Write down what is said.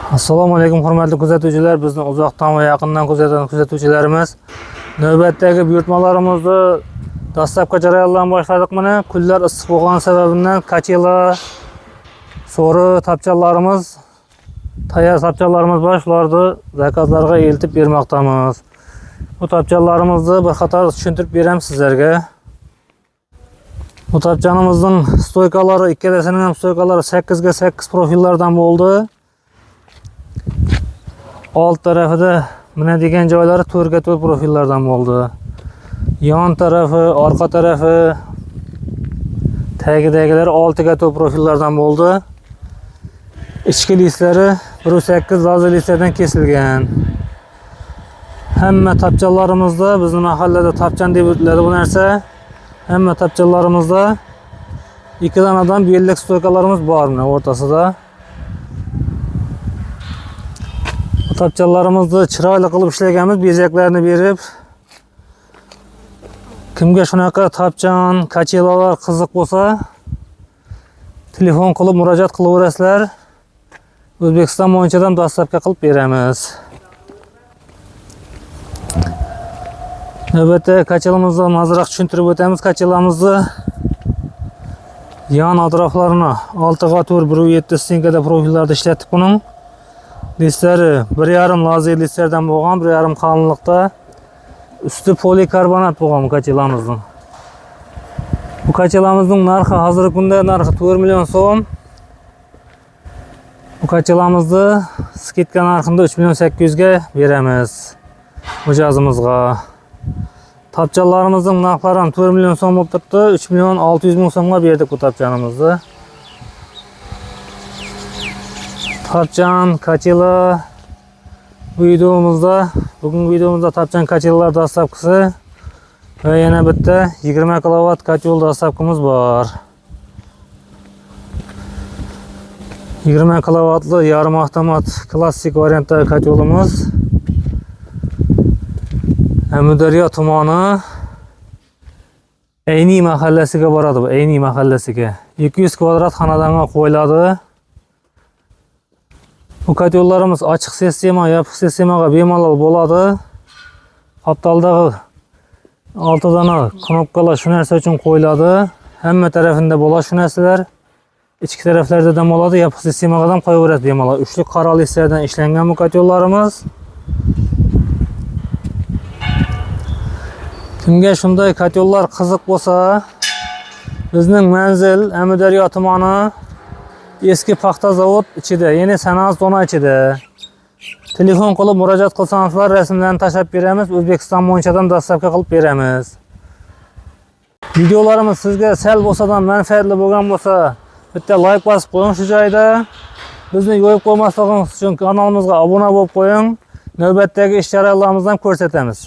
Assalomu alaykum hurmatli kuzatuvchilar, bizni uzoqdan va yaqindan kuzatgan kuzatuvchilarimiz. Navbatdagi buyurtmalarimizni dastlabki jarayonlarni boshladik. Mana kunlar issiq bo'lgani sababidan kachela, so'ri tapchanlarimiz, tayyor tapchanlarimiz bor, shularni zakazlarga eltib bermoqdamiz. Bu tapchanlarimizni bir qator tushuntirib beramiz sizlarga. Bu tapchanimizning stoykalari, ikkalasining ham stoykalari 8 ga 8 profillardan bo'ldi. Alt tarafida minadigan joylari 4 ga 4 profillardan bo'ldi. Yon tarafi, orqa tarafi, tagidagilar 6 ga 4 profillardan bo'ldi. Ichki lislari 1.8 lazer lislardan kesilgan. Hamma tapchanlarimizda, bizning mahallada tapchan deb o'tiladi bu narsa. Hamma tapchanlarimizda 2 danadan bellik stoykalarimiz bor mana o'rtasida. Tapchanlarimizni chiroyli qilib ishlaganmiz, bezaklarini berib. Kimga shunaqa tapchan, kachelalar qiziq bo'lsa, telefon qilib murojaat qilaverasizlar. O'zbekiston bo'yicha dastlabki qilib beramiz. Navbatda kachelamizni mazroq tushuntirib o'tamiz. Kachelamizni yon atroflarini 6 ga 4 1.7 stinkada profillarda ishlatib buning. Lislari 1.5 lazer lislardan bo'lgan, 1.5 qalinlikda. Üstü polikarbonat bo'lgan bu kachelamizning. Bu kachelamizning narxi hozirgi kunda narxi 4 million so'm. Bu kachelamizni skitka narxida 3 million 800 ga beramiz mijozimizga. Tapchanlarimizning narxlari ham 4 million so'm bo'lib turibdi. 3 million 600 ming so'mga berdik bu tapchanimizni. Tapchan, kachela bugungi videomizda tapchan kachelalar dastlabkisi va yana bitta 20 kW kachel dastlabkimiz bor. 20 kW'li yarim avtomat klassik variantdagi kachelimiz Amudaryo tumani Ayni mahallasiga boradi bu, Ayni mahallasiga. 200 kvadrat xonadonga qo'yiladi. Bu kachellarimiz ochiq sistema, yopiq sistemaga bemalol bo'ladi. Qaptaldagi 6 dana knopkalar shu narsa uchun qo'yiladi. Hamma tarafida bo'ladi shu narsalar. Ichki taraflarda ham bo'ladi, yopiq sistemaga ham qo'yaveradi bemalol. Uchlik qora lislardan ishlangan bu kachellarimiz. Kimga shunday kachellar qiziq bo'lsa, bizning manzil Amudaryo tumani eski paxta zavod ichida, ya'ni sanoat zona ichida. Telefon qilib murojaat qilsangizlar, rasmlarni tashlab beramiz, O'zbekiston bo'yicha dastlabki qilib beramiz. Videolarimiz sizga sal bo'lsa-da manfaatli bo'lgan bo'lsa, bitta like bosib qo'ying shu joyda. Bizni yo'yib qo'ymasligimiz uchun kanalimizga obuna bo'lib qo'ying. Navbatdagi ish jarayonlarimizdan ko'rsatamiz.